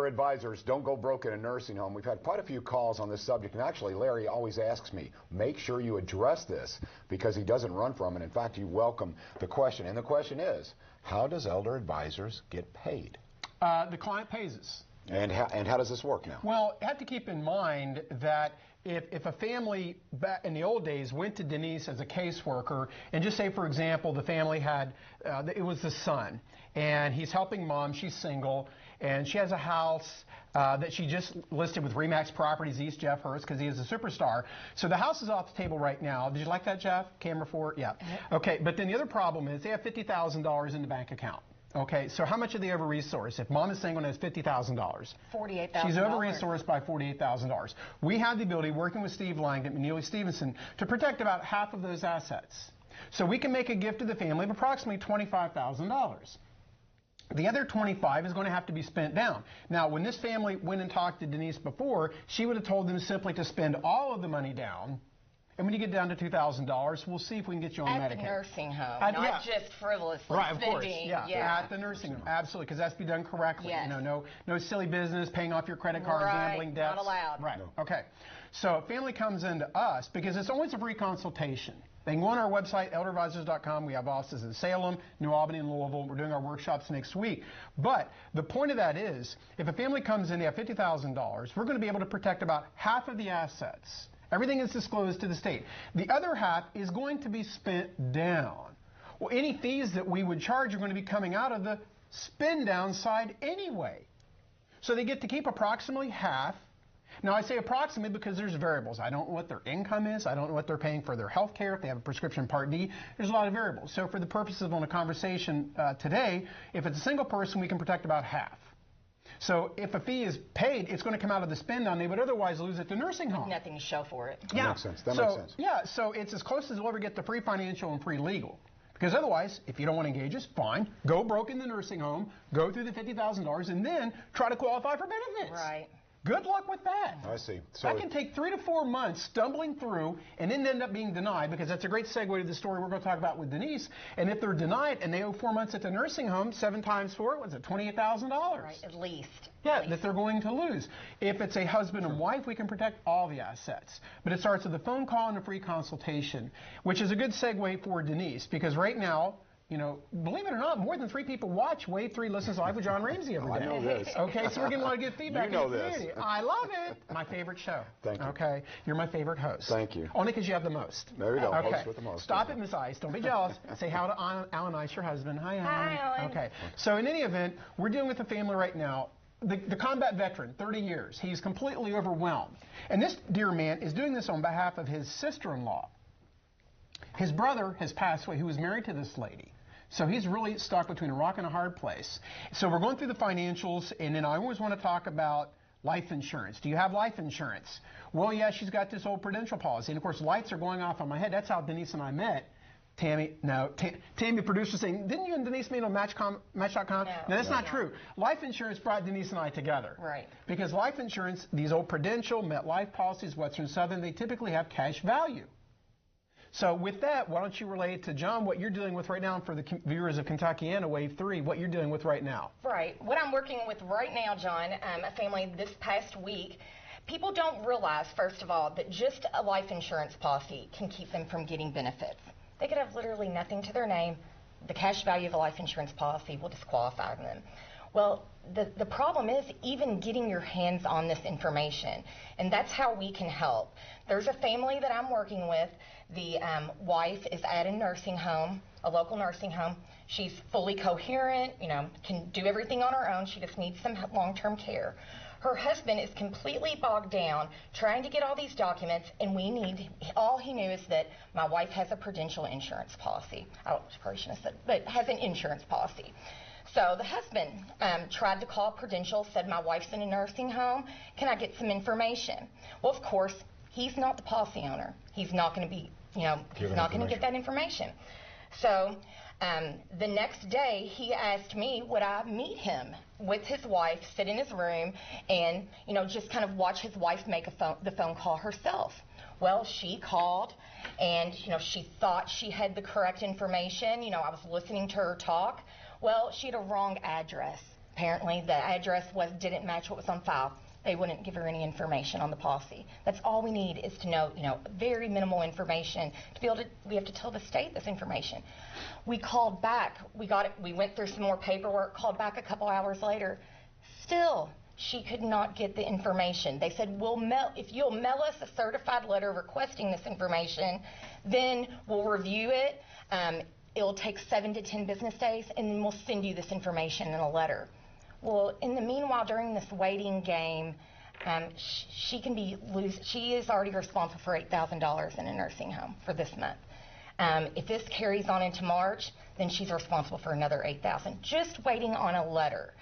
Advisors, don't go broke in a nursing home. We've had quite a few calls on this subject, and actually Larry always asks me, make sure you address this, because he doesn't run from it. In fact, you welcome the question. And the question is, how does Elder Advisors get paid? The client pays us. And how does this work now? Well, you have to keep in mind that if a family back in the old days went to Denise as a caseworker, and just say, for example, the family had, it was the son, and he's helping mom, she's single, and she has a house that she just listed with Remax Properties, East Jeff Hurst, because he is a superstar. So the house is off the table right now. Did you like that, Jeff? Camera 4? Yeah. Okay, but then the other problem is they have $50,000 in the bank account. Okay, so how much are they over-resourced? If mom is single and has $50,000. $48,000. She's over-resourced by $48,000. We have the ability, working with Steve Langdon and Neely Stevenson, to protect about half of those assets. So we can make a gift to the family of approximately $25,000. The other $25,000 is going to have to be spent down. Now, when this family went and talked to Denise before, she would have told them simply to spend all of the money down. And when you get down to $2,000, we'll see if we can get you on Medicaid. At the nursing home, not just frivolously right, of course, spending. Yeah, at the nursing home, absolutely, because that's to be done correctly. Yes. You know, no silly business, paying off your credit card, gambling debts. Not allowed. Right. No. Okay. So a family comes into us because it's always a free consultation. They can go on our website, elderadvisors.com. We have offices in Salem, New Albany, and Louisville. We're doing our workshops next week. But the point of that is, if a family comes in, they have $50,000, we're going to be able to protect about half of the assets. Everything is disclosed to the state. The other half is going to be spent down. Well, any fees that we would charge are going to be coming out of the spend down side anyway. So they get to keep approximately half. Now, I say approximately because there's variables. I don't know what their income is. I don't know what they're paying for their health care, if they have a prescription Part D. There's a lot of variables. So for the purposes of a conversation today, if it's a single person, we can protect about half. So if a fee is paid, it's going to come out of the spend down. They would otherwise lose at the nursing home. Nothing to show for it. That makes sense. That makes sense. Yeah, so it's as close as we'll ever get to free financial and free legal. Because otherwise, if you don't want to engage us, fine. Go broke in the nursing home, go through the $50,000, and then try to qualify for benefits. Right. Good luck with that. I see. So that can take 3 to 4 months stumbling through and then end up being denied, because that's a great segue to the story we're going to talk about with Denise. And if they're denied and they owe 4 months at the nursing home, 7 times 4, what's it, $28,000? Right, at least. Yeah, that they're going to lose. If it's a husband and wife, we can protect all the assets. But it starts with a phone call and a free consultation, which is a good segue for Denise, because right now, you know, believe it or not, more than 3 people watch Wave 3 Listens Live with John Ramsey every day. I know this. Okay, so we're getting a lot of good feedback. You know in the this. community. I love it. My favorite show. Thank you. Okay, you're my favorite host. Thank you. Only because you have the most. There we go. Okay. Host with the most. Stop it, Miss Ice. Don't be jealous. Say how to Alan Ice, your husband. Hi, Alan. Hi, Alan. Okay. So in any event, we're dealing with a family right now. The combat veteran, 30 years. He's completely overwhelmed. And this dear man is doing this on behalf of his sister-in-law. His brother has passed away, who was married to this lady. So he's really stuck between a rock and a hard place. So we're going through the financials, and then I always want to talk about life insurance. Do you have life insurance? Well, yeah, she's got this old Prudential policy. And, of course, lights are going off on my head. That's how Denise and I met. Tammy, the producer, saying, didn't you and Denise meet on Match.com? No, that's not true. Life insurance brought Denise and I together. Right. Because life insurance, these old Prudential, MetLife policies, Western Southern, they typically have cash value. So with that, why don't you relate to John what you're dealing with right now, and for the viewers of Kentuckiana Wave 3, what you're dealing with right now. Right. What I'm working with right now, John, a family this past week, people don't realize, first of all, that just a life insurance policy can keep them from getting benefits. They could have literally nothing to their name. The cash value of a life insurance policy will disqualify them. Well, the problem is even getting your hands on this information, and that's how we can help. There's a family that I'm working with. The wife is at a nursing home, a local nursing home. She's fully coherent, you know, can do everything on her own. She just needs some long-term care. Her husband is completely bogged down trying to get all these documents, and all he knew is that my wife has a Prudential insurance policy. I probably shouldn't have said, but has an insurance policy. So the husband tried to call Prudential, said, my wife's in a nursing home. Can I get some information? Well, of course, he's not the policy owner. He's not going to be, you know, he's not going to get that information. So the next day, he asked me, would I meet him with his wife, sit in his room, and, you know, just kind of watch his wife make the phone call herself. Well, she called, and, you know, she thought she had the correct information. You know, I was listening to her talk. Well, she had a wrong address. Apparently, the address didn't match what was on file. They wouldn't give her any information on the policy. That's all we need is to know, very minimal information to be able to. We have to tell the state this information. We called back. We got it. We went through some more paperwork. Called back a couple hours later. Still, she could not get the information. They said, if you'll mail us a certified letter requesting this information, then we'll review it. It'll take 7 to 10 business days, and then we'll send you this information in a letter. Well, in the meanwhile, during this waiting game, she is already responsible for $8,000 in a nursing home for this month. If this carries on into March, then she's responsible for another $8,000, just waiting on a letter.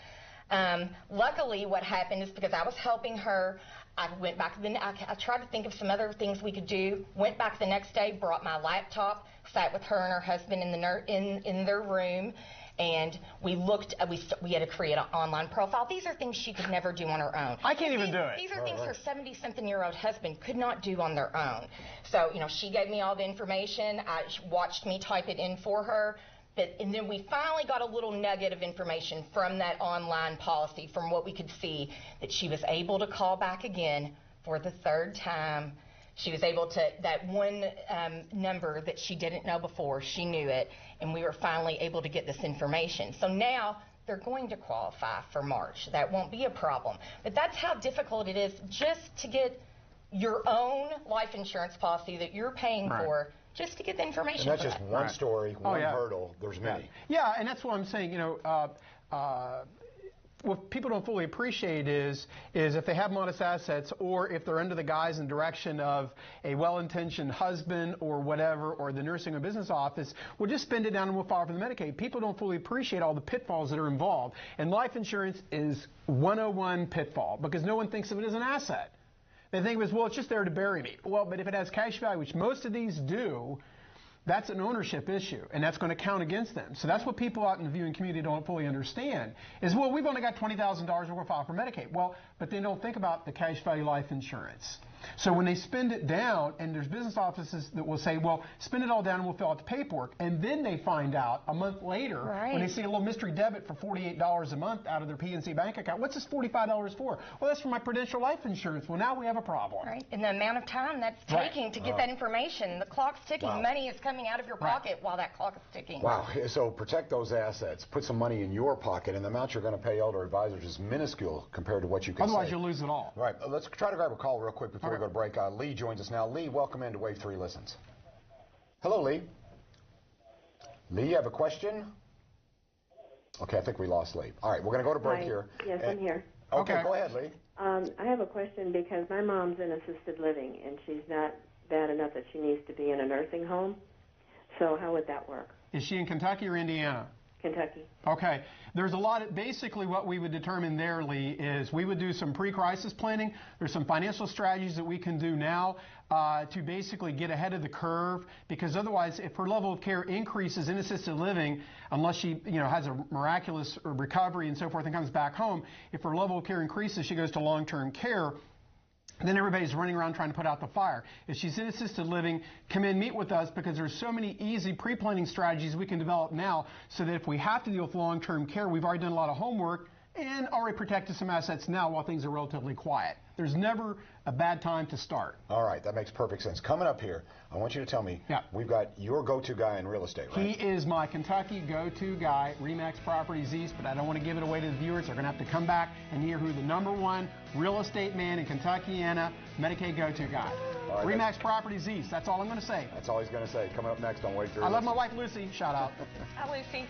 Luckily, what happened is because I was helping her, I went back. I tried to think of some other things we could do. Went back the next day, brought my laptop, sat with her and her husband in their room, and we looked. We had to create an online profile. These are things she could never do on her own. I can't even do it. These are things her 70-something-year-old husband could not do on their own. So she gave me all the information. She watched me type it in for her. And then we finally got a little nugget of information from that online policy, from what we could see, that she was able to call back again for the 3rd time. She was able to, that one number that she didn't know before, she knew it, and we were finally able to get this information. So now they're going to qualify for March. That won't be a problem. But that's how difficult it is just to get your own life insurance policy that you're paying for, just to get the information. And that's just one story, one hurdle. There's many. Yeah, and that's what I'm saying. What people don't fully appreciate is if they have modest assets, or if they're under the guise and direction of a well-intentioned husband or whatever, or the nursing or business office, we'll just spend it down and we'll file for the Medicaid. People don't fully appreciate all the pitfalls that are involved. And life insurance is 101 pitfall, because no one thinks of it as an asset. They think of it as, well, it's just there to bury me. Well, but if it has cash value, which most of these do, that's an ownership issue, and that's going to count against them. So that's what people out in the viewing community don't fully understand, is, well, we've only got $20,000 we're going to file for Medicaid. Well, but they don't think about the cash value life insurance. So when they spend it down, and there's business offices that will say, well, spend it all down and we'll fill out the paperwork, and then they find out a month later when they see a little mystery debit for $48 a month out of their PNC bank account. What's this $45 for? Well, that's for my Prudential life insurance. Well, now we have a problem. Right, and the amount of time that's taking to get that information. The clock's ticking. Money is coming out of your pocket while that clock is ticking. Wow. So protect those assets. Put some money in your pocket, and the amount you're going to pay elder advisors is minuscule compared to what you can Otherwise, save. you'll lose it all. Right. Let's try to grab a call real quick before we go to break. Lee joins us now. Lee, welcome into Wave 3 Listens. Hello, Lee. Lee, you have a question? Okay, I think we lost Lee. All right, we're going to go to break here. Yes, I'm here. Okay, go ahead, Lee. I have a question because my mom's in assisted living, and she's not bad enough that she needs to be in a nursing home. So how would that work? Is she in Kentucky or Indiana? Kentucky. Okay. There's a lot of, basically what we would determine there, Lee, is we would do some pre-crisis planning. There's some financial strategies that we can do now to basically get ahead of the curve, because otherwise, if her level of care increases in assisted living, unless she has a miraculous recovery and so forth and comes back home, if her level of care increases, she goes to long-term care. Then everybody's running around trying to put out the fire. If she's in assisted living, come in, meet with us, because there's so many easy pre-planning strategies we can develop now, so that if we have to deal with long-term care, we've already done a lot of homework and already protected some assets now while things are relatively quiet. There's never a bad time to start. All right, that makes perfect sense. Coming up here, I want you to tell me, we've got your go-to guy in real estate, right? He is my Kentucky go-to guy, RE/MAX Properties East, but I don't want to give it away to the viewers. They're going to have to come back and hear who the #1 real estate man in Kentuckiana, Medicaid go-to guy. Right, RE/MAX Properties East. That's all I'm going to say. That's all he's going to say. Coming up next on Wave 3. I love my wife, Lucy. Shout out. Hi, Lucy.